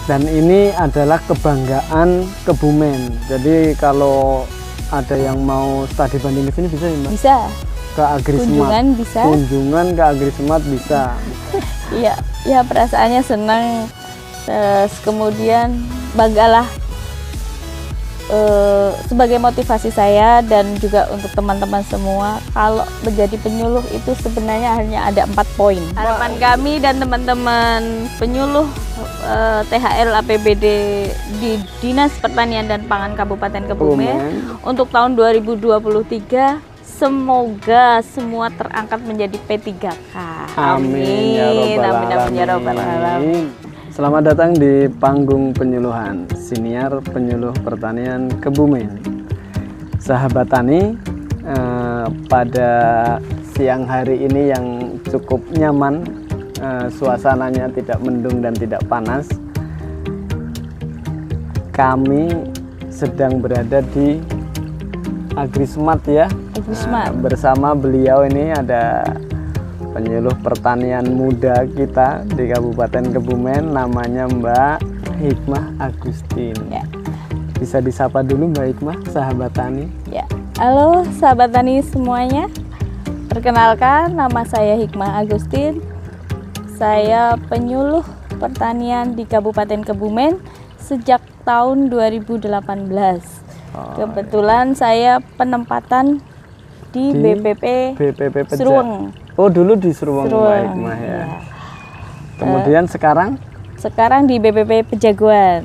Dan ini adalah kebanggaan Kebumen. Jadi kalau ada yang mau studi banding ke sini bisa ya Mbak? Bisa. Ke Agrismart. Kunjungan bisa. Kunjungan ke Agrismart bisa. Iya, ya perasaannya senang. Terus kemudian banggalah sebagai motivasi saya dan juga untuk teman-teman semua, kalau menjadi penyuluh itu sebenarnya hanya ada 4 poin. Harapan kami dan teman-teman penyuluh THL APBD di Dinas Pertanian dan Pangan Kabupaten Kebumen untuk tahun 2023 semoga semua terangkat menjadi P3K. Amin ya robbal alamin. Selamat datang di panggung penyuluhan Siniar Penyuluh Pertanian Kebumen. Sahabat tani, pada siang hari ini yang cukup nyaman, suasananya tidak mendung dan tidak panas. Kami sedang berada di Agrismart ya. Agrismart. Bersama beliau ini ada penyuluh pertanian muda kita di Kabupaten Kebumen, namanya Mbak Hikmah Agustin. Ya. Bisa disapa dulu Mbak Hikmah, sahabat tani. Ya. Halo sahabat tani semuanya. Perkenalkan, nama saya Hikmah Agustin. Saya penyuluh pertanian di Kabupaten Kebumen sejak tahun 2018. Kebetulan saya penempatan di BPP Seruweng. Oh, dulu di Seruweng Mbak Hikmah ya. Kemudian sekarang di BPP Pejaguan.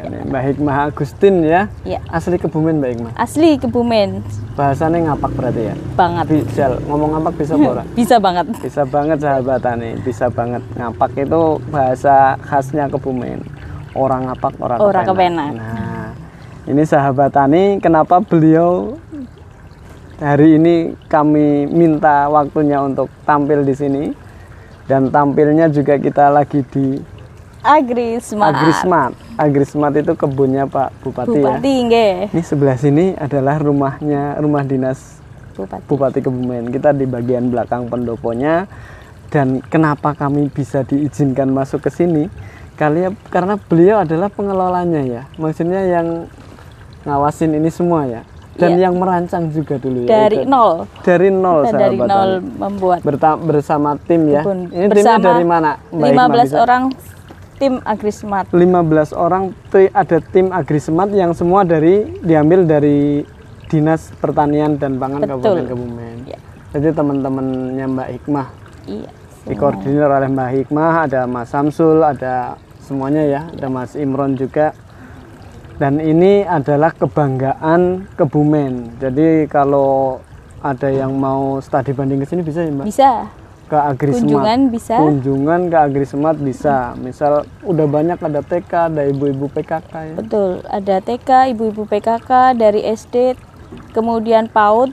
Ini Mbak Hikmah Agustin ya. Ya. Asli Kebumen Mbak Hikmah. Asli Kebumen. Bahasanya ngapak berarti ya. Banget. Bisa ngomong ngapak bisa ora? Bisa banget. Bisa banget sahabat tani, bisa banget. Ngapak itu bahasa khasnya Kebumen. Orang ngapak, orang kepenak. Nah, ini sahabat tani, kenapa beliau hari ini kami minta waktunya untuk tampil di sini, dan tampilnya juga kita lagi di Agrismart. Agrismart itu kebunnya Pak Bupati ya. Nggih. Ini sebelah sini adalah rumah dinas Bupati Kebumen. Kita di bagian belakang pendoponya. Dan kenapa kami bisa diizinkan masuk ke sini? Karena beliau adalah pengelolanya ya. Maksudnya yang ngawasin ini semua ya. Dan yang merancang juga dulu ya. Dari nol sahabat. Dari nol membuat. Bersama tim ya. Ini timnya dari mana? 15 orang tim Agrismart. 15 orang ada tim Agrismart yang semua diambil dari Dinas Pertanian dan Pangan Kabupaten Kebumen. Ya. Jadi teman-temannya Mbak Hikmah. Iya. Dikoordinir oleh Mbak Hikmah, ada Mas Samsul, ada semuanya ya. Ada Mas Imron juga. Dan ini adalah kebanggaan Kebumen. Jadi kalau ada yang mau studi banding ke sini bisa ya Mbak? Bisa. Ke Agrismart. Kunjungan bisa. Kunjungan ke Agrismart bisa. Misal udah banyak ada TK, ada ibu-ibu PKK ya. Betul, ada TK, ibu-ibu PKK dari SD, kemudian PAUD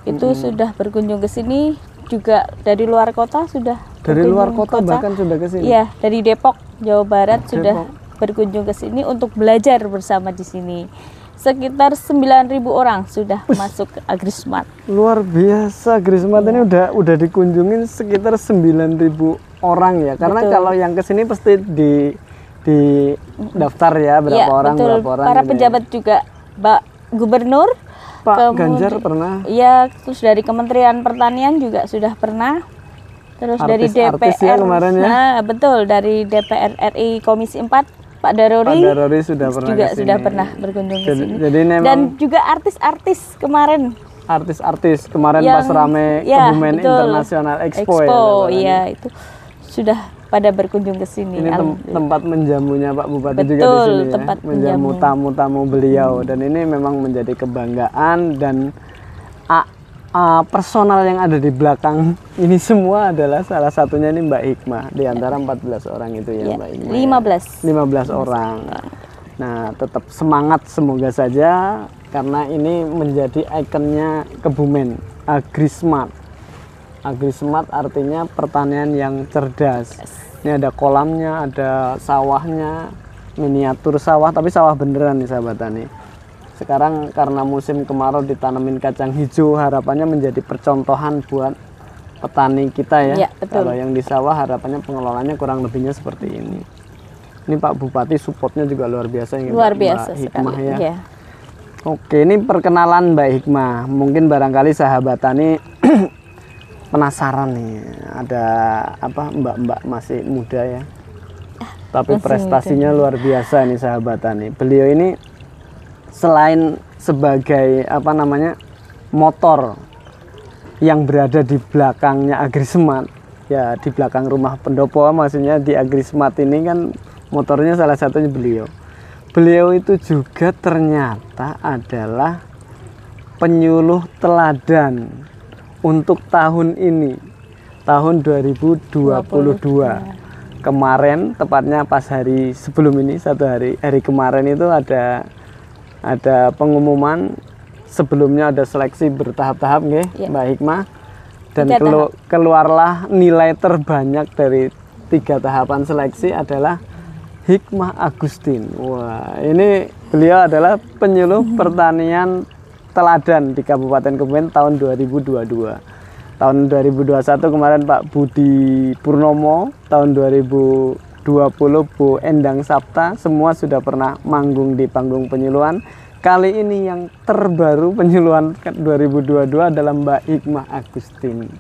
itu sudah berkunjung ke sini, juga dari luar kota sudah. Dari luar kota bahkan sudah ke sini. Iya, dari Depok, Jawa Barat sudah berkunjung ke sini untuk belajar bersama di sini. Sekitar 9.000 orang sudah masuk ke Agrismart. Luar biasa, Agrismart ini udah dikunjungin sekitar 9.000 orang ya. Karena kalau yang ke sini pasti di daftar ya berapa orang. Para pejabat ya. Juga Pak Gubernur, Pak Ganjar pernah. Iya, terus dari Kementerian Pertanian juga sudah pernah. Terus dari DPR ya kemarin ya. Nah, betul, dari DPR RI Komisi 4 Pak Darori sudah pernah juga sudah pernah berkunjung ke sini. Jadi dan juga artis-artis kemarin. Artis-artis kemarin pas rame Kebumen International Expo ya, itu sudah pada berkunjung ke sini. Ini tempat menjamunya Pak Bupati juga di sini ya. Tempat menjamu tamu-tamu beliau, dan ini memang menjadi kebanggaan. Dan personal yang ada di belakang ini semua adalah salah satunya ini Mbak Hikmah di antara 14 orang itu ya, Mbak Hikmah. 15 orang. Nah, tetap semangat semoga saja, karena ini menjadi ikonnya Kebumen, Agrismart. Agrismart artinya pertanian yang cerdas. Ini ada kolamnya, ada sawahnya, miniatur sawah, tapi sawah beneran nih sahabat tani. Sekarang karena musim kemarau ditanamin kacang hijau, harapannya menjadi percontohan buat petani kita ya. Ya, betul. Kalau yang di sawah harapannya pengelolanya kurang lebihnya seperti ini. Ini Pak Bupati supportnya juga luar biasa ya, luar biasa Mbak Hikmah sekali. ya. Ya. Oke, ini perkenalan Mbak Hikmah. Mungkin barangkali sahabat tani penasaran nih, ada apa mbak-mbak masih muda ya, tapi masih prestasinya muda, luar biasa nih sahabat tani. Beliau ini selain sebagai apa namanya motor yang berada di belakangnya Agrismart, ya di belakang rumah pendopo, maksudnya di Agrismart ini kan motornya salah satunya beliau. Beliau itu juga ternyata adalah penyuluh teladan untuk tahun ini, tahun 2022. Kemarin, tepatnya pas hari sebelum ini, hari kemarin itu ada pengumuman. Sebelumnya ada seleksi bertahap-tahap ya, Mbak Hikmah, dan keluarlah nilai terbanyak dari 3 tahapan seleksi adalah Hikmah Agustin. Wah, ini beliau adalah penyuluh pertanian teladan di Kabupaten Kebumen tahun 2022. Tahun 2021 kemarin Pak Budi Purnomo, tahun 2020 Bu Endang Sapta, semua sudah pernah manggung di panggung penyuluhan. Kali ini yang terbaru penyuluhan 2022 adalah Mbak Hikmah Agustin.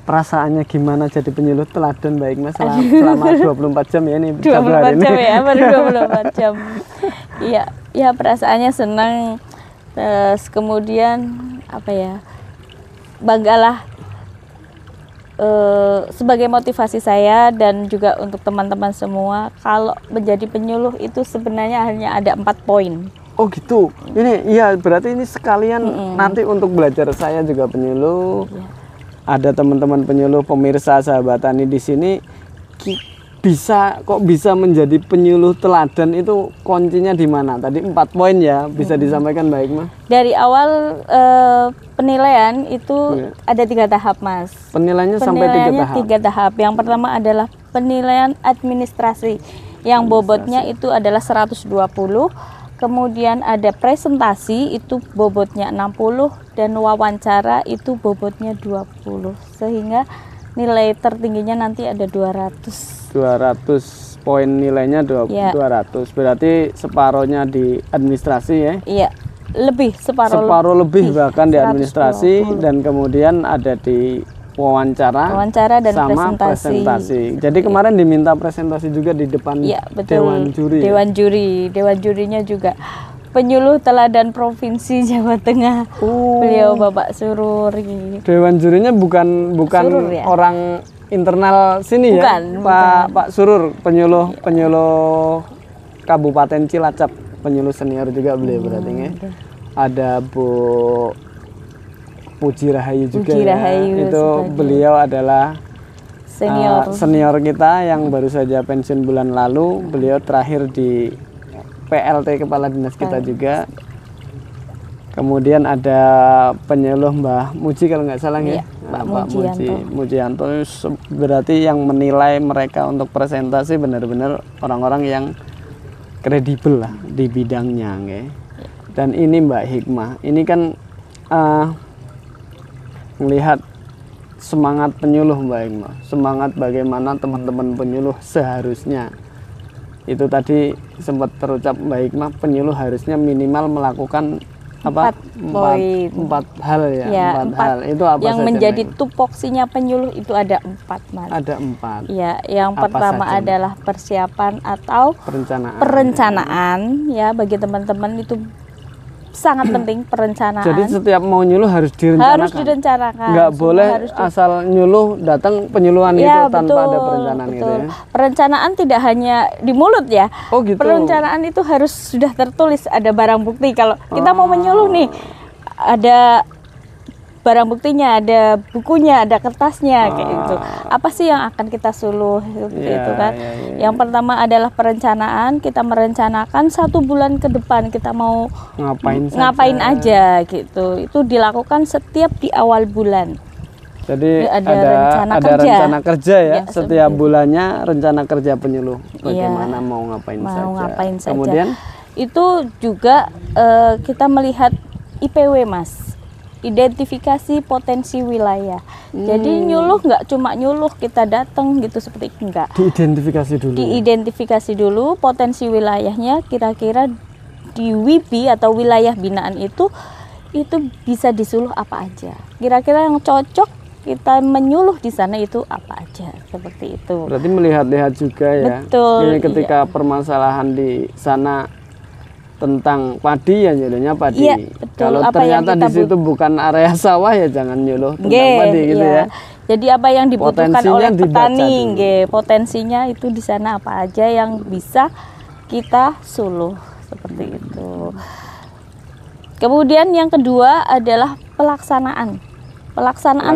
Perasaannya gimana jadi penyuluh teladan Mbak Hikmah selama 24 jam ya ini? 24 jam ya, baru 24 jam. Iya, ya perasaannya senang. Terus kemudian apa ya? Banggalah sebagai motivasi saya dan juga untuk teman-teman semua, kalau menjadi penyuluh itu sebenarnya hanya ada 4 poin. Oh gitu. Ini ya berarti ini sekalian nanti untuk belajar. Saya juga penyuluh. Ada teman-teman penyuluh, pemirsa sahabat tani di sini bisa menjadi penyuluh teladan, itu kuncinya di mana? Tadi 4 poin ya, bisa disampaikan Mbak Hikmah. Dari awal penilaian itu ada 3 tahap, Mas. Penilaiannya sampai 3 tahap. Yang pertama adalah penilaian administrasi yang bobotnya itu adalah 120. Kemudian ada presentasi itu bobotnya 60 dan wawancara itu bobotnya 20. Sehingga nilai tertingginya nanti ada 200. 200 poin nilainya 200. Berarti separohnya di administrasi ya? Iya, lebih separuh lebih bahkan di administrasi, dan kemudian ada di wawancara dan sama presentasi. Jadi kemarin diminta presentasi juga di depan dewan juri. Dewan jurinya juga penyuluh teladan Provinsi Jawa Tengah. Beliau Bapak Surur. Dewan jurinya bukan Surur, ya? Orang internal sini bukan, ya? Pak Surur, penyuluh Kabupaten Cilacap, penyuluh senior juga beliau berarti ya. Ada Bu Puji Rahayu juga Rahayu, itu beliau adalah senior kita yang baru saja pensiun bulan lalu. Beliau terakhir di PLT Kepala Dinas kita juga. Kemudian ada penyuluh Mbah Muji kalau nggak salah ya, Pak Mujianto. Berarti yang menilai mereka untuk presentasi benar-benar orang-orang yang kredibel lah di bidangnya ya. Dan ini Mbak Hikmah, ini kan melihat semangat penyuluh Mbak Hikmah, semangat bagaimana teman-teman penyuluh seharusnya. Itu tadi sempat terucap Mbak Hikmah, penyuluh harusnya minimal melakukan empat hal ya, 4 hal. Itu apa yang saja, menjadi tupoksinya penyuluh itu ada 4, Mas. Ada 4. Ya, yang pertama adalah persiapan atau perencanaan ya, bagi teman-teman itu sangat penting perencanaan. Jadi setiap mau nyuluh harus direncanakan. Nggak boleh asal nyuluh datang penyuluhan ya, itu tanpa ada perencanaan gitu ya. Perencanaan tidak hanya di mulut ya. Oh gitu. Perencanaan itu harus sudah tertulis, ada barang bukti. Kalau kita mau menyuluh nih, ada barang buktinya, ada bukunya, ada kertasnya kayak gitu. Apa sih yang akan kita suluh itu kan? Yang pertama adalah perencanaan. Kita merencanakan 1 bulan ke depan kita mau ngapain aja gitu. Itu dilakukan setiap di awal bulan. Jadi ada rencana kerja ya, setiap bulannya rencana kerja penyuluh. Bagaimana mau ngapain saja. Kemudian itu juga kita melihat IPW, Mas. identifikasi potensi wilayah. Jadi nyuluh nggak cuma nyuluh kita datang gitu seperti enggak. Diidentifikasi dulu. Diidentifikasi dulu potensi wilayahnya, kira-kira di WIBI atau wilayah binaan itu bisa disuluh apa aja. Kira-kira yang cocok kita menyuluh di sana itu apa aja, seperti itu. Berarti melihat-lihat juga ya. Betul. Jadi ketika permasalahan di sana tentang padi ya nyuluhnya padi. Iya, betul. Kalau apa ternyata di situ bukan area sawah ya jangan nyuluh tentang padi gitu ya. Jadi apa yang dibutuhkan oleh petani, potensinya itu di sana apa aja yang bisa kita suluh, seperti itu. Kemudian yang kedua adalah pelaksanaan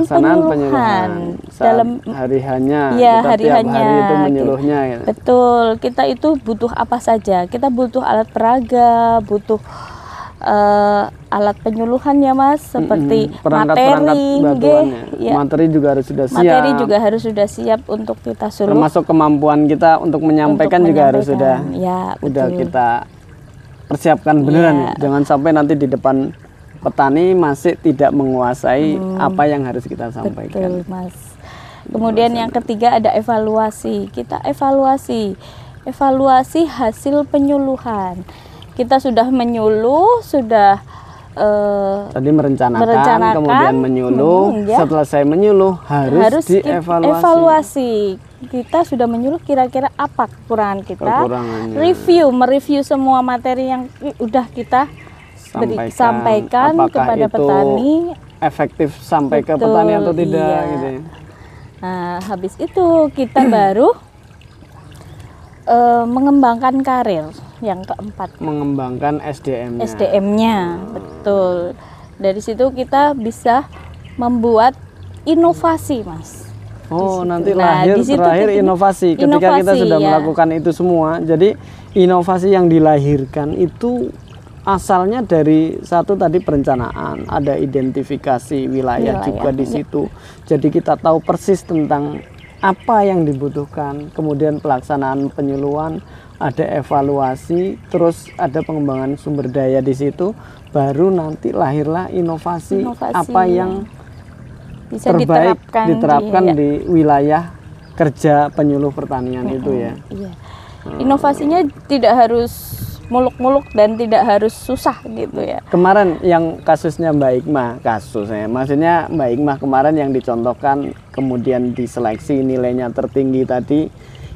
penyuluhan dalam hari-hanya, hari itu menyuluhnya ya. Betul, kita itu butuh apa saja. Kita butuh alat peraga, butuh alat penyuluhan ya Mas, seperti materi, materi juga harus sudah siap. Materi juga harus sudah siap untuk kita suluh. Termasuk kemampuan kita untuk menyampaikan juga harus sudah kita persiapkan beneran ya. Jangan sampai nanti di depan petani masih tidak menguasai apa yang harus kita sampaikan. Betul, Mas. Kemudian yang ketiga ada evaluasi. Kita evaluasi hasil penyuluhan. Kita sudah menyuluh, sudah tadi merencanakan, kemudian menyuluh. Setelah saya menyuluh harus dievaluasi. Kita sudah menyuluh, kira-kira apa kekurangan kita? Mereview semua materi yang udah kita sampaikan kepada petani, efektif sampai ke petani atau tidak gitu ya. Nah, habis itu kita baru mengembangkan karir. Yang keempat, mengembangkan SDM-nya. Betul. Dari situ kita bisa membuat inovasi, Mas. Nanti terakhir inovasi. Ketika kita sudah melakukan itu semua, jadi inovasi yang dilahirkan itu asalnya dari satu tadi perencanaan, ada identifikasi wilayah juga di situ. Jadi kita tahu persis tentang apa yang dibutuhkan, kemudian pelaksanaan penyuluhan, ada evaluasi, terus ada pengembangan sumber daya di situ, baru nanti lahirlah inovasi apa yang bisa terbaik diterapkan di wilayah kerja penyuluh pertanian itu ya. Iya. Inovasinya tidak harus muluk-muluk dan tidak harus susah gitu ya. Kemarin yang kasusnya Mbak Hikmah, maksudnya Mbak Hikmah kemarin yang dicontohkan kemudian diseleksi nilainya tertinggi tadi,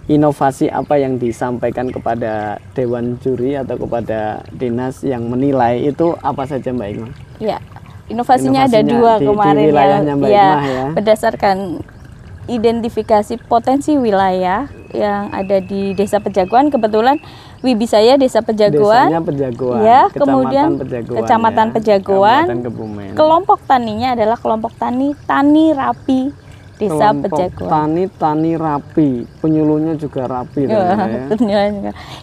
inovasi apa yang disampaikan kepada Dewan Juri atau kepada dinas yang menilai itu apa saja Mbak Hikmah? Ya, inovasinya ada dua kemarin ya, berdasarkan identifikasi potensi wilayah yang ada di Desa Pejagoan. Kebetulan WIBI saya Desa Pejagoan. Desanya Pejagoan. Ya, kemudian Kecamatan Pejagoan. Kelompok taninya adalah kelompok tani Rapi Desa Pejagoan. Tani Rapi, penyuluhnya juga rapi.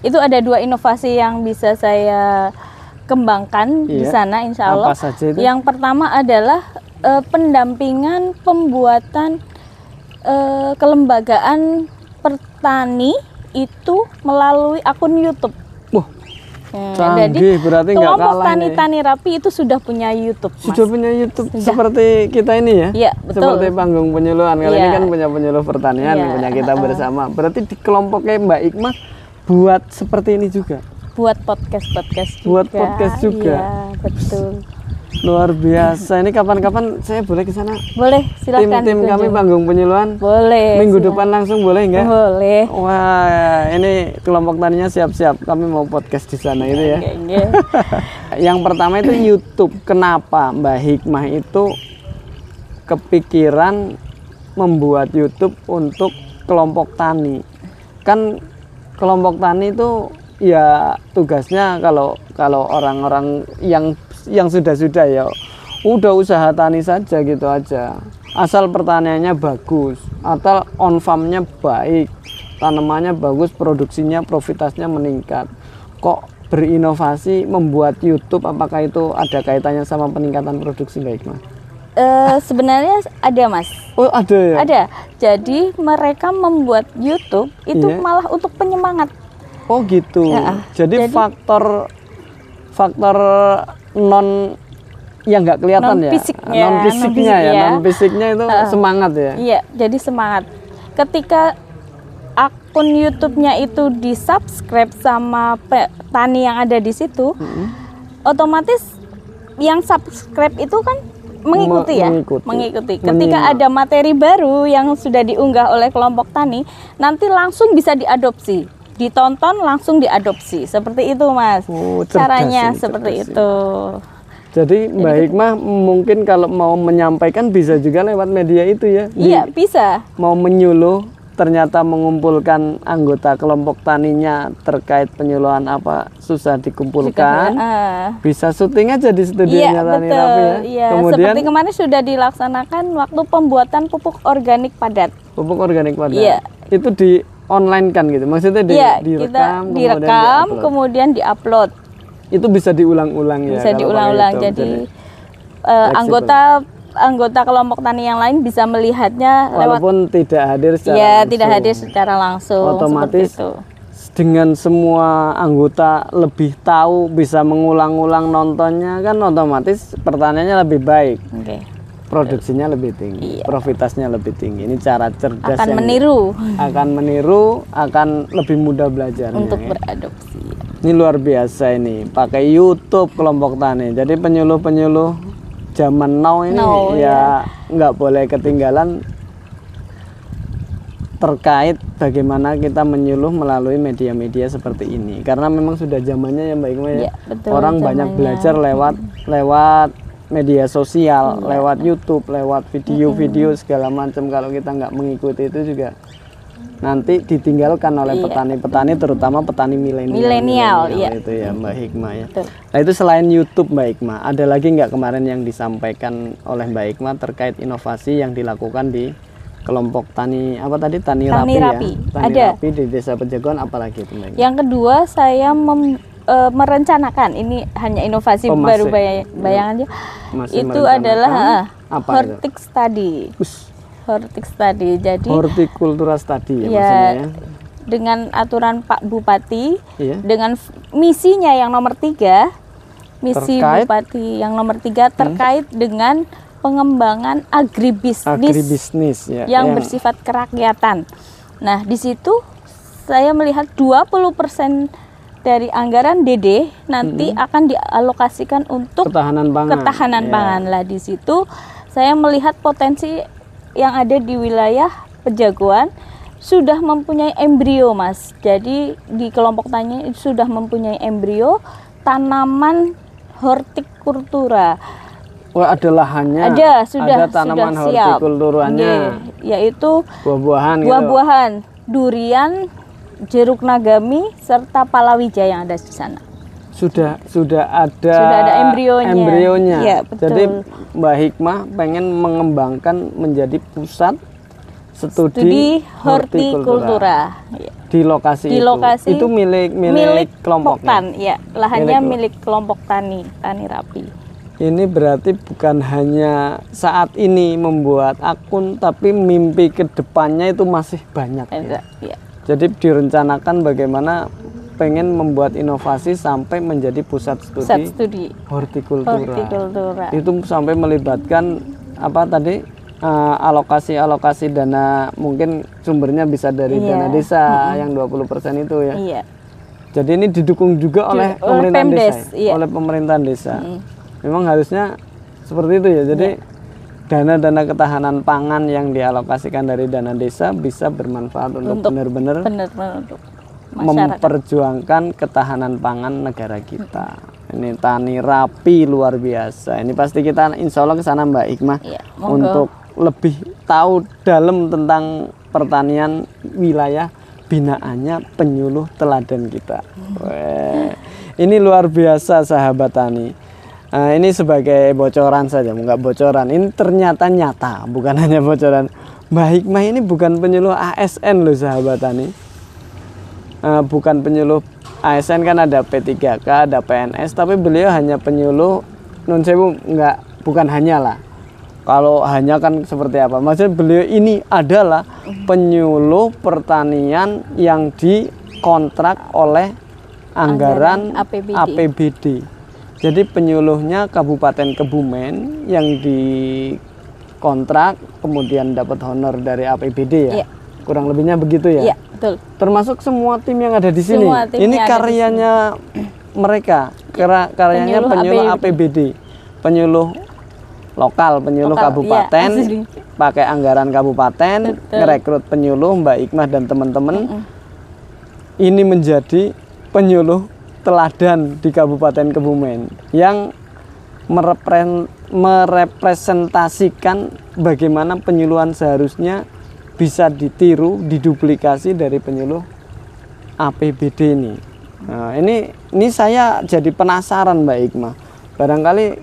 Itu ada dua inovasi yang bisa saya kembangkan di sana, insya Allah. Apa saja itu? Yang pertama adalah pendampingan pembuatan kelembagaan petani itu melalui akun YouTube. Wah, canggih, berarti nggak kalah. Kelompok Tani Rapi itu sudah punya YouTube, Mas. Sudah punya YouTube, seperti kita ini ya? Iya, betul. Seperti panggung penyuluhan. Kalau ini kan punya penyuluh pertanian, punya kita bersama. Berarti di kelompoknya Mbak Hikmah buat seperti ini juga? Buat podcast juga. Iya, betul. Luar biasa. Ini kapan-kapan saya boleh ke sana? Boleh, silakan. Tim kami panggung penyuluhan. Boleh. Minggu depan langsung boleh nggak? Boleh. Wah, ini kelompok taninya siap-siap. Kami mau podcast di sana itu ya. Yang pertama itu YouTube. Kenapa Mbak Hikmah itu kepikiran membuat YouTube untuk kelompok tani? Kan kelompok tani itu ya tugasnya kalau orang-orang yang sudah ya udah usaha tani saja gitu aja, asal pertaniannya bagus, atau on farmnya baik, tanamannya bagus, produksinya, profitasnya meningkat. Kok berinovasi membuat YouTube, apakah itu ada kaitannya sama peningkatan produksi Mbak Hikmah? Sebenarnya ada, Mas. Oh, ada ya? Ada. Jadi mereka membuat YouTube itu malah untuk penyemangat. Oh gitu. Jadi faktor non yang nggak kelihatan, non fisik non fisiknya ya, non fisiknya itu semangat ya. Iya, jadi semangat. Ketika akun YouTube-nya itu di-subscribe sama petani yang ada di situ, otomatis yang subscribe itu kan mengikuti. Ketika ada materi baru yang sudah diunggah oleh kelompok tani, nanti langsung bisa diadopsi, ditonton langsung diadopsi, seperti itu Mas. Caranya seperti itu. Jadi Mbak Hikmah mungkin kalau mau menyampaikan bisa juga lewat media itu ya? Iya, bisa. Mau menyuluh, ternyata mengumpulkan anggota kelompok taninya terkait penyuluhan apa susah dikumpulkan, bisa syuting aja di studionya Tani Rapi ya. Iya, kemudian seperti kemarin sudah dilaksanakan waktu pembuatan pupuk organik padat. Pupuk organik padat. Iya. Itu di online kan gitu, maksudnya direkam, kemudian diupload. Itu bisa diulang-ulang ya. Bisa diulang-ulang. Jadi anggota kelompok tani yang lain bisa melihatnya walaupun tidak hadir secara langsung. Tidak hadir secara langsung. Otomatis dengan semua anggota lebih tahu, bisa mengulang-ulang nontonnya kan, otomatis pertaniannya lebih baik. Produksinya lebih tinggi, profitasnya lebih tinggi. Ini cara cerdas akan meniru, akan lebih mudah belajar untuk beradopsi. Ini luar biasa ini, pakai YouTube kelompok tani. Jadi penyuluh-penyuluh zaman now ini nggak boleh ketinggalan terkait bagaimana kita menyuluh melalui media-media seperti ini. Karena memang sudah zamannya ya Mbak Hikmah ya. Orang banyak belajar lewat media sosial, lewat YouTube, lewat video-video segala macam. Kalau kita nggak mengikuti itu juga nanti ditinggalkan oleh petani-petani, terutama petani milenial itu ya Mbak Hikmah ya. Nah itu selain YouTube Mbak Hikmah, ada lagi nggak kemarin yang disampaikan oleh Mbak Hikmah terkait inovasi yang dilakukan di kelompok tani apa tadi, Tani Rapi ya? Tani Rapi di Desa Pejagoan, apalagi itu Mbak Hikmah? Yang kedua saya merencanakan, ini hanya inovasi baru bayangan aja. Itu adalah hortik study. Hortik study, jadi hortikultura study ya, maksudnya ya. Dengan aturan Pak Bupati, dengan misinya yang nomor 3, misi Bupati yang nomor 3 terkait dengan pengembangan agribisnis yang bersifat kerakyatan. Nah, di situ saya melihat 20% dari anggaran DD nanti akan dialokasikan untuk ketahanan pangan. Lah di situ saya melihat potensi yang ada di wilayah Pejagoan sudah mempunyai embrio Mas. Jadi di kelompok tani sudah mempunyai embrio tanaman hortikultura. Wah, ada lahannya. Ada tanaman hortikulturanya. Yaitu buah-buahan, durian, jeruk nagami serta palawija yang ada di sana. Sudah ada embrionya. Ya, betul. Jadi Mbak Hikmah pengen mengembangkan menjadi pusat studi hortikultura di lokasi itu milik kelompok tani. Ya, lahannya milik kelompok Tani Rapi. Ini berarti bukan hanya saat ini membuat akun, tapi mimpi kedepannya itu masih banyak. Ya. Jadi direncanakan bagaimana pengen membuat inovasi sampai menjadi pusat studi hortikultura. Itu sampai melibatkan apa tadi, alokasi dana, mungkin sumbernya bisa dari dana desa yang 20% itu ya. Jadi ini didukung juga oleh pemerintahan desa, oleh pemerintahan desa. Memang harusnya seperti itu ya. Jadi dana-dana ketahanan pangan yang dialokasikan dari dana desa bisa bermanfaat untuk benar-benar memperjuangkan ketahanan pangan negara kita. Ini Tani Rapi luar biasa. Ini pasti kita insya Allah ke sana Mbak Hikmah untuk lebih tahu dalam tentang pertanian wilayah binaannya penyuluh teladan kita. Ini luar biasa sahabat tani. Ini sebagai bocoran saja, nggak bocoran. Ini ternyata nyata, bukan hanya bocoran. Mbak Hikmah ini bukan penyuluh ASN loh sahabat tani. Bukan penyuluh ASN, kan ada P3K, ada PNS, tapi beliau hanya penyuluh non sewu, bukan hanya lah. Kalau hanya kan seperti apa? Maksudnya beliau ini adalah penyuluh pertanian yang dikontrak oleh anggaran APBD. Jadi penyuluhnya Kabupaten Kebumen yang dikontrak kemudian dapat honor dari APBD ya. Kurang lebihnya begitu ya. Iya, betul. Termasuk semua tim yang ada di sini. Ini karyanya mereka, karyanya penyuluh APBD, penyuluh lokal, penyuluh kabupaten, pakai anggaran kabupaten, ngerekrut penyuluh Mbak Hikmah dan teman-teman. Ini menjadi penyuluh teladan di Kabupaten Kebumen yang merepresentasikan bagaimana penyuluhan seharusnya bisa ditiru, diduplikasi dari penyuluh APBD ini. Nah, ini saya jadi penasaran Mbak Hikmah. Barangkali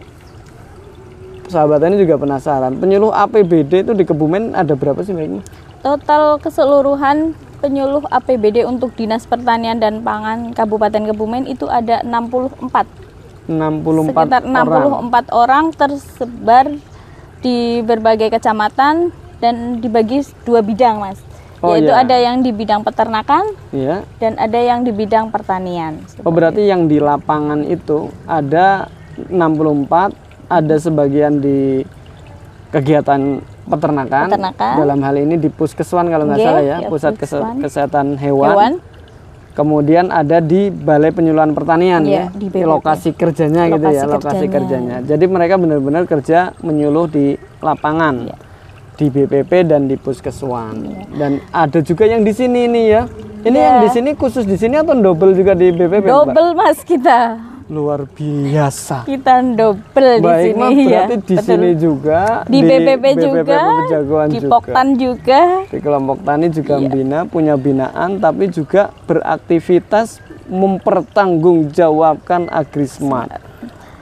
sahabat ini juga penasaran. Penyuluh APBD itu di Kebumen ada berapa sih Mbak Hikmah? Total keseluruhan penyuluh APBD untuk Dinas Pertanian dan Pangan Kabupaten Kebumen itu ada 64. Sekitar 64 orang tersebar di berbagai kecamatan dan dibagi 2 bidang, Mas. Yaitu ada yang di bidang peternakan dan ada yang di bidang pertanian. Berarti yang di lapangan itu ada 64, ada sebagian di kegiatan peternakan. Dalam hal ini di Puskeswan kalau nggak salah ya, Pusat Kesehatan Hewan. Kemudian ada di Balai Penyuluhan Pertanian di lokasi kerjanya gitu ya, lokasi kerjanya. Jadi mereka benar-benar kerja menyuluh di lapangan, di BPP dan di Puskeswan. Dan ada juga yang di sini nih ya. Ini yang di sini khusus di sini atau double juga di BPP? Double Mas kita. Luar biasa. Kita double di sini berarti di sini juga, di BPP juga, di juga. Poktan juga. Di kelompok tani juga membina, punya binaan, tapi juga beraktivitas mempertanggungjawabkan AgriSmart.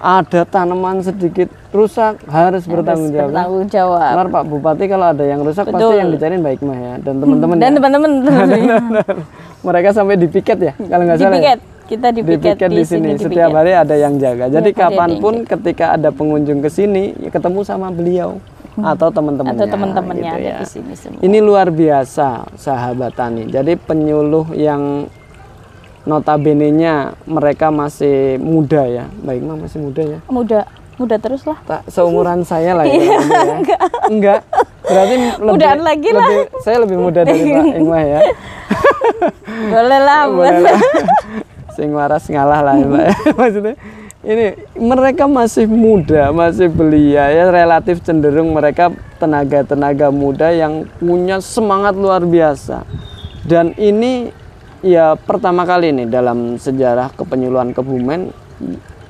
Ada tanaman sedikit rusak harus bertanggung jawab. Benar Pak Bupati, kalau ada yang rusak pasti yang dicariin Mbak Hikmah ya dan teman-teman. Dan teman-teman. Mereka sampai dipiket ya kalau nggak salah. Ya? Kita dipiket di sini. Setiap hari ada yang jaga. Jadi kapanpun ketika ada pengunjung ke sini, ya ketemu sama beliau atau teman-temannya gitu ya. Di sini semua. Ini luar biasa sahabat tani. Jadi penyuluh yang notabene-nya mereka masih muda ya. Mbak Hikmah masih muda ya? Muda terus lah. Tak seumuran saya lah ya. Enggak. Berarti saya lebih muda dari Mbak Hikmah ya. Boleh lah. Sing waras ngalah lah ya Mbak. Maksudnya ini mereka masih muda, masih belia ya, relatif cenderung mereka tenaga muda yang punya semangat luar biasa. Dan ini ya pertama kali nih dalam sejarah kepenyuluhan Kebumen,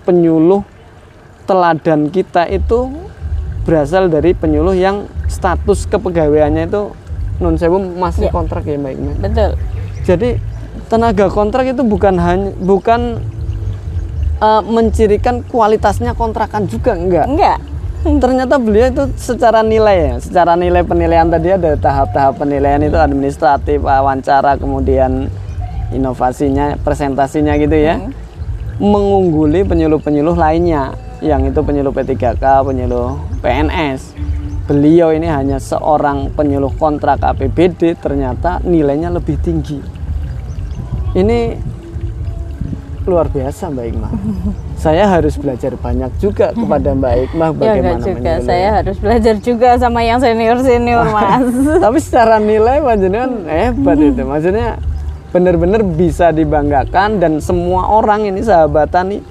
penyuluh teladan kita itu berasal dari penyuluh yang status kepegawaiannya itu non sewu masih kontrak ya Mbak Hikmah. Betul. Jadi tenaga kontrak itu bukan mencirikan kualitasnya kontrakan juga, enggak. Ternyata beliau itu secara nilai penilaian tadi ada tahap-tahap penilaian itu administratif, wawancara, kemudian inovasinya, presentasinya gitu ya. Mengungguli penyuluh-penyuluh lainnya yang itu penyuluh P3K, penyuluh PNS. Beliau ini hanya seorang penyuluh kontrak APBD, ternyata nilainya lebih tinggi. Ini luar biasa Mbak Hikmah. Saya harus belajar banyak juga kepada Mbak Hikmah bagaimana menyuluh. Saya harus belajar juga sama yang senior-senior Mas. Tapi secara nilai panjenengan hebat itu. Maksudnya benar-benar bisa dibanggakan dan semua orang ini sahabat tani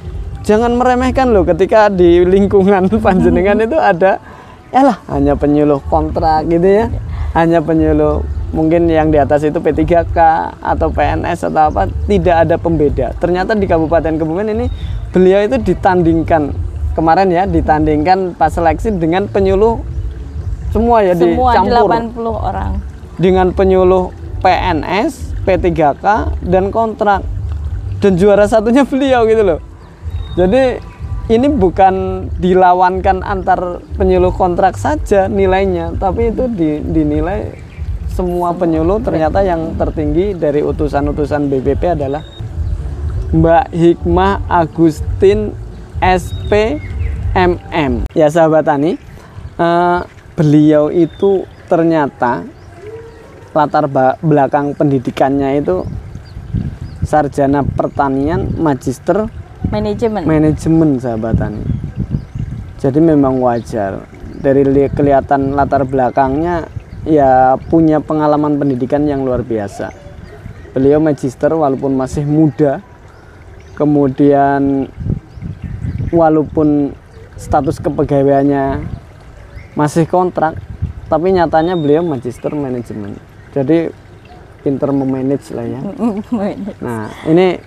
jangan meremehkan loh ketika di lingkungan panjenengan itu ada hanya penyuluh kontrak gitu ya. Hanya penyuluh mungkin yang di atas itu P3K atau PNS atau apa, tidak ada pembeda. Ternyata di Kabupaten Kebumen ini beliau itu ditandingkan kemarin ya, ditandingkan pas seleksi dengan penyuluh semua ya, dicampur 80 orang dengan penyuluh PNS, P3K dan kontrak, dan juara satunya beliau gitu loh. Jadi ini bukan dilawankan antar penyuluh kontrak saja nilainya, tapi itu dinilai semua penyuluh. Ternyata yang tertinggi dari utusan-utusan BPP adalah Mbak Hikmah Agustin SPMM. Ya sahabat tani, beliau itu ternyata latar belakang pendidikannya itu sarjana pertanian, magister manajemen sahabat tani. Jadi memang wajar dari kelihatan latar belakangnya ya punya pengalaman pendidikan yang luar biasa. Beliau magister walaupun masih muda, kemudian walaupun status kepegawaiannya masih kontrak, tapi nyatanya beliau magister manajemen. Jadi pinter memanage lah ya. Nah ini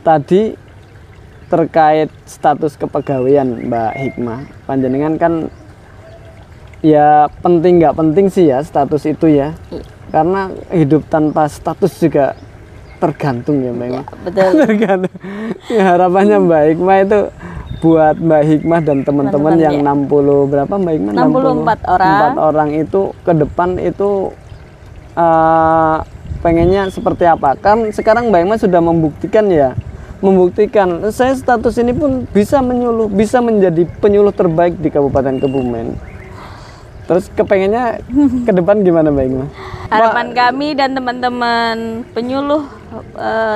tadi terkait status kepegawaian Mbak Hikmah, panjenengan kan ya penting nggak penting sih ya status itu ya, karena hidup tanpa status juga tergantung ya Mbak Hikmah. Betul. Tergantung. Ya, harapannya Mbak Hikmah itu buat Mbak Hikmah dan teman-teman yang ya. 60 berapa Mbak Hikmah? 64 orang. 4 orang itu ke depan itu pengennya seperti apa? Kan sekarang Mbak Hikmah sudah membuktikan saya status ini pun bisa menyuluh, bisa menjadi penyuluh terbaik di Kabupaten Kebumen. Terus kepengennya ke depan gimana Mbak Hikmah? Harapan kami dan teman-teman penyuluh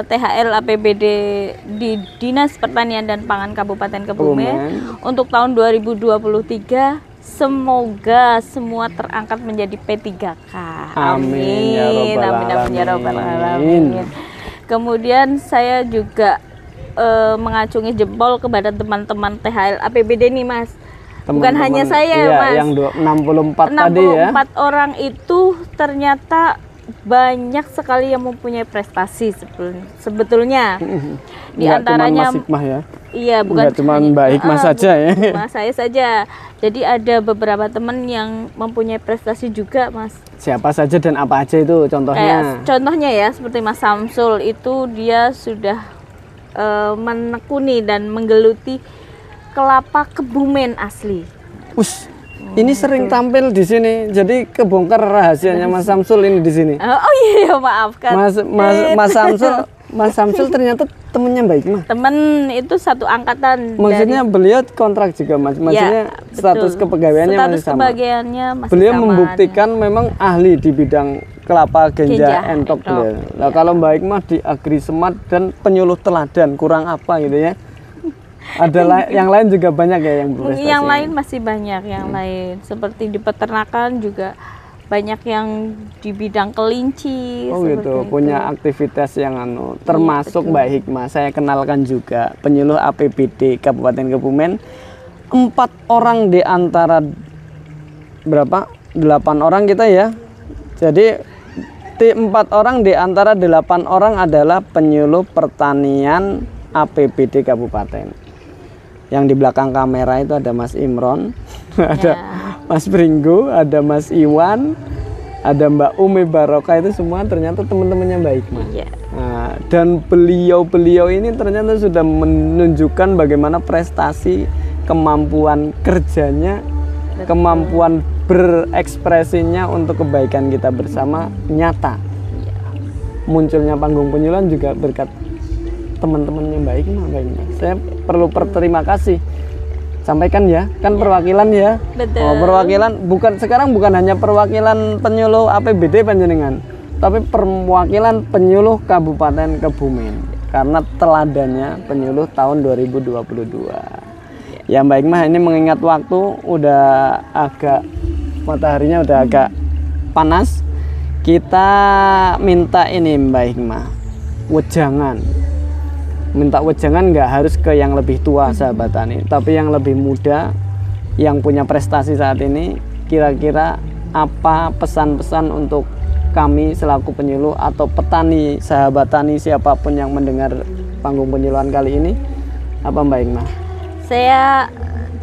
THL APBD di Dinas Pertanian dan Pangan Kabupaten Kebumen untuk tahun 2023 semoga semua terangkat menjadi P3K. Amin. Amin ya rabbal alamin. Kemudian saya juga mengacungi jempol kepada teman-teman THL APBD nih Mas. Bukan hanya saya iya, Mas. Yang 64 tadi ya. 64 orang itu ternyata banyak sekali yang mempunyai prestasi sebetulnya. Di antaranya Mas Hikmah ya. Iya, bukan cuma Mbak Hikmah saja ya. Cuma saya saja. Jadi ada beberapa teman yang mempunyai prestasi juga, Mas. Siapa saja dan apa aja itu contohnya? Contohnya ya, seperti Mas Samsul itu dia sudah menekuni dan menggeluti kelapa Kebumen asli. Ini sering tampil di sini, jadi kebongkar rahasianya Mas Samsul ini di sini. Oh iya, maafkan. Mas Samsul ternyata temennya Mbak Hikmah. Temen itu satu angkatan. Maksudnya beliau kontrak juga Mas. Maksudnya ya, status kepegawaiannya masih sama. Beliau membuktikan memang ahli di bidang kelapa genja entok beliau. Nah, kalau Mbak Hikmah di Agri Semat dan penyuluh teladan, kurang apa gitu ya? Ada yang lain juga banyak ya yang berprestasi. Yang lain masih banyak yang lain. Seperti di peternakan juga banyak yang di bidang kelinci. Oh gitu, punya aktivitas yang termasuk Mbak Hikmah. Saya kenalkan juga penyuluh APBD Kabupaten Kebumen. 4 orang di antara berapa? 8 orang kita ya. Jadi 4 orang di antara 8 orang adalah penyuluh pertanian APBD Kabupaten. Yang di belakang kamera itu ada Mas Imron, ada Mas Pringgo, ada Mas Iwan, ada Mbak Umi Barokah, itu semua ternyata teman-temannya Mbak Hikmah. Nah, dan beliau ini ternyata sudah menunjukkan bagaimana prestasi, kemampuan kerjanya, kemampuan berekspresinya untuk kebaikan kita bersama nyata. Munculnya panggung penyuluhan juga berkat teman-temannya Mbak Hikmah. Saya perlu berterima kasih. Sampaikan ya, kan perwakilan ya. Betul. Perwakilan sekarang bukan hanya perwakilan penyuluh APBD panjenengan, tapi perwakilan penyuluh Kabupaten Kebumen. Karena teladannya penyuluh tahun 2022. Ya Mbak Hikmah, ini mengingat waktu udah agak mataharinya udah agak panas. Kita minta ini Mbak Hikmah, wejangan. Minta wejangan nggak harus ke yang lebih tua sahabat tani, tapi yang lebih muda, yang punya prestasi saat ini. Kira-kira apa pesan-pesan untuk kami selaku penyuluh atau petani, sahabat tani, siapapun yang mendengar panggung penyuluhan kali ini? Apa Mbak Hikmah? Saya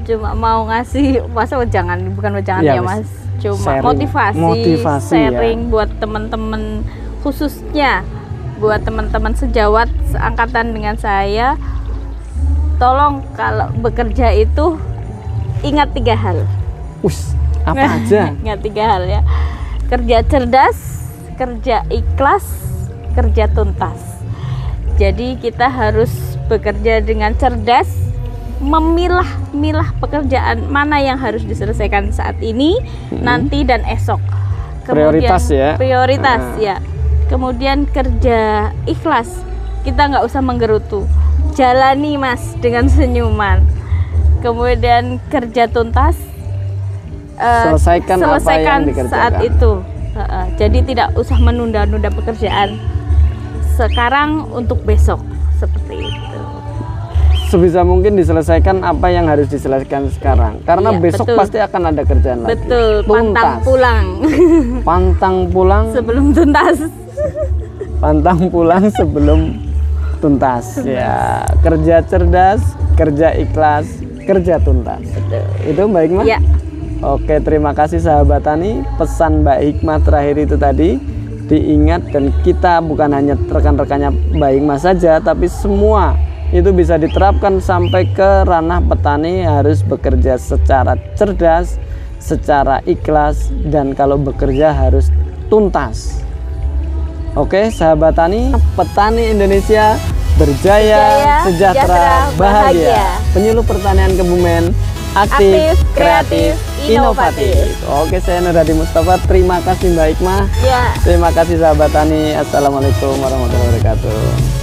cuma mau ngasih, masa wejangan, bukan wejangan ya Mas, cuma motivasi sharing ya. Buat teman-teman, khususnya buat teman-teman sejawat seangkatan dengan saya, tolong kalau bekerja itu ingat 3 hal. Apa aja? Ingat 3 hal ya. Kerja cerdas, kerja ikhlas, kerja tuntas. Jadi kita harus bekerja dengan cerdas, memilah-milah pekerjaan mana yang harus diselesaikan saat ini, nanti dan esok. Kemudian, prioritas ya. Prioritas ya. Kemudian kerja ikhlas, kita nggak usah menggerutu, jalani Mas dengan senyuman, kemudian kerja tuntas, selesaikan apa yang dikerjakan saat itu. Jadi tidak usah menunda-nunda pekerjaan sekarang untuk besok, seperti itu. Sebisa mungkin diselesaikan apa yang harus diselesaikan sekarang, karena iya, besok betul. pasti akan ada kerjaan lagi. Betul, pantang pulang. Pantang pulang sebelum tuntas. Pantang pulang sebelum tuntas. Ya, kerja cerdas, kerja ikhlas, kerja tuntas. Betul. Itu Mbak Hikmah? Ya. Oke, terima kasih sahabat tani. Pesan Mbak Hikmah terakhir itu tadi diingat, dan kita bukan hanya rekan-rekannya Mbak Hikmah saja, tapi semua itu bisa diterapkan sampai ke ranah petani, harus bekerja secara cerdas, secara ikhlas, dan kalau bekerja harus tuntas. Oke sahabat tani, petani Indonesia berjaya, sejahtera, bahagia. Penyuluh pertanian Kebumen, aktif, kreatif, inovatif. Oke, saya Nur Hadi Mustafa. Terima kasih Mbak Hikmah. Ya. Terima kasih sahabat tani. Assalamualaikum warahmatullahi wabarakatuh.